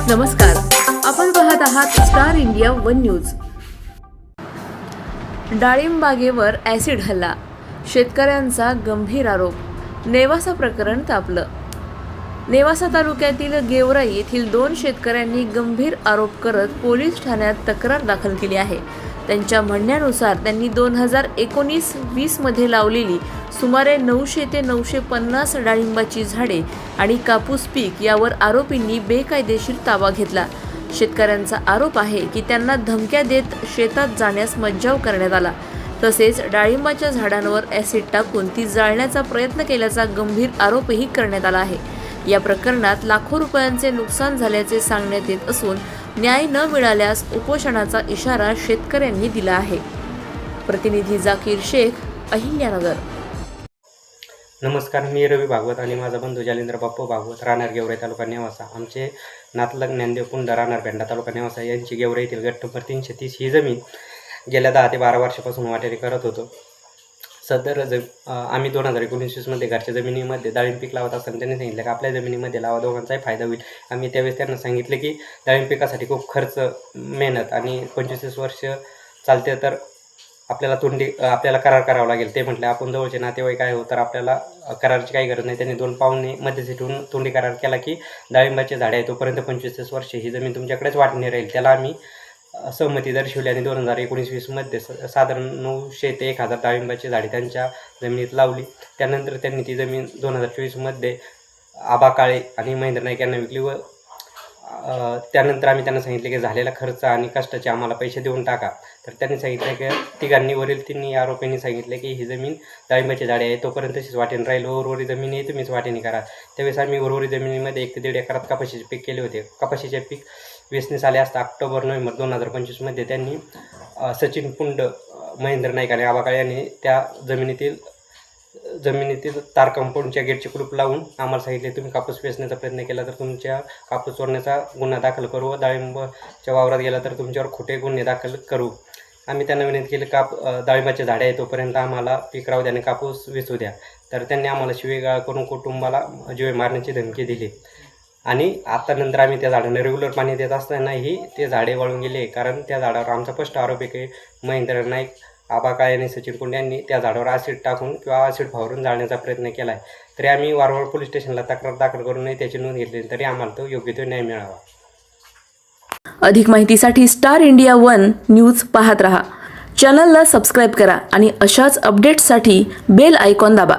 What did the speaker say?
नमस्कार, आपण पाहत आहात स्टार इंडिया वन न्यूज। डाळिंब बागेवर ॲसिड हल्ला, शेतकऱ्यांचा गंभीर आरोप। नेवासा प्रकरण तापलं। नेवासा तालुक्यातील गेवराई येथील 2 शेतकऱ्यांनी गंभीर आरोप करत पोलीस ठाण्यात तक्रार दाखल केली आहे। त्यांच्या म्हणण्यानुसार त्यांनी 2019-20 मध्ये लावलेली सुमारे 900 ते 950 डाळिंबाची झाडे आणि कापूस पीक यावर आरोपींनी बेकायदेशीर ताबा घेतला। शेतकऱ्यांचा आरोप आहे की त्यांना धमक्या देत शेतात जाण्यास मज्जाव करण्यात आला, तसेच डाळिंबाच्या झाडांवर ॲसिड टाकून ती जाळण्याचा प्रयत्न केल्याचा गंभीर आरोपही करण्यात आला आहे। या प्रकरणात लाखो रुपयांचे नुकसान झाल्याचे सांगण्यात येत असून न्याय न मिळाल्यास उपोषणाचा इशारा शेतकऱ्यांनी दिला आहे। प्रतिनिधी जाकीर शेख, अहिल्यानगर। नमस्कार, मी रवी भागवत आणि माझा बंधू जालिंद्र बाप्पू भागवत, राहणार गेवराई तालुका नेवासा। आमचे नातलग ज्ञानदेव पुंड, राहणार भेंडा तालुका नेवासा यांची गेवराई येथील गट नंबर 330 ही जमीन गेल्या 10 ते 12 वर्षापासून वाटेरी करत होतो। सदर आम्ही 2019-20 मध्ये घरच्या जमिनीमध्ये डाळिंब पीक लावत असताना त्यांनी सांगितलं की आपल्या जमिनीमध्ये लावा, दोघांचाही फायदा होईल। आम्ही त्यावेळेस त्यांना सांगितले की डाळिंब पिकासाठी खूप खर्च, मेहनत आणि 25 वर्ष चालते तर आपल्याला करार करावा लागेल। ते म्हटले आपण जवळचे नातेवाईक आहे तर आपल्याला कराराची काही गरज नाही। त्यांनी 2 पाहुणे मध्यस्थी ठेवून तोंडी करार केला की डाळिंबाचे झाडे आहे तोपर्यंत 25 वर्ष ही जमीन तुमच्याकडेच वाटणी राहील। त्याला आम्ही सहमती दर्शवली आणि 2019-20 मध्ये साधारण 900 ते 1000 डाळिंबाची झाडे त्यांच्या जमिनीत लावली। त्यानंतर त्यांनी ती जमीन 2024 मध्ये आबा काळे आणि महेंद्र नाईक यांना विकली व त्यानंतर आम्ही त्यांना सांगितले की झालेला खर्च आणि कष्टाचे आम्हाला पैसे देऊन टाका। तर त्यांनी सांगितलं की वरील तिन्ही आरोपींनी सांगितले की ही जमीन डाळिंबाची झाडे आहे तोपर्यंत तशीच वाटेन राहील, उर्वरित जमिनी तुम्हीच वाटेनी करा। त्यावेळेस आम्ही उर्वरित जमिनीमध्ये 1 ते 1.5 एकरात कपाशीचे पीक केले होते। कपाशीचे पीक वेचणीस आले असता ऑक्टोबर-नोव्हेंबर 2025 मध्ये त्यांनी सचिन पुंड, महेंद्र नाईक आणि आबा काळे यांनी त्या जमिनीतील तार कंपाऊंडच्या गेटचे कुलूप लावून आम्हाला सांगितले तुम्ही कापूस वेचण्याचा प्रयत्न केला तर तुमच्या कापूस चोरण्याचा गुन्हा दाखल करू व डाळिंबाच्या वावरात गेला तर तुमच्यावर खोटे गुन्हे दाखल करू। आम्ही त्यांना विनंती केली डाळिंबाचे झाडे आहे तोपर्यंत आम्हाला पीक राहू द्या आणि कापूस वेचू द्या। तर त्यांनी आम्हाला शिवीगाळ करून कुटुंबाला जीवे मारण्याची धमकी दिली आणि आता नंतर आम्ही त्या झाडांना रेग्युलर पाणी देत असतानाही ते झाडे वाळून गेले। कारण त्या झाडावर आमचा स्पष्ट आरोप आहे की महेंद्र नाईक, आबा काळे आणि सचिन पुंड यांनी त्या झाडावर ॲसिड टाकून किंवा ॲसिड फवारून जाळण्याचा प्रयत्न केला आहे। तरी आम्ही वारंवार पोलीस स्टेशनला तक्रार दाखल करूनही त्याची नोंद घेतली तरी आम्हाला तो योग्य तो न्याय मिळावा। अधिक माहितीसाठी स्टार इंडिया वन न्यूज पाहत रहा। चॅनलला सबस्क्राइब करा आणि अशाच अपडेट्ससाठी बेल आयकॉन दाबा।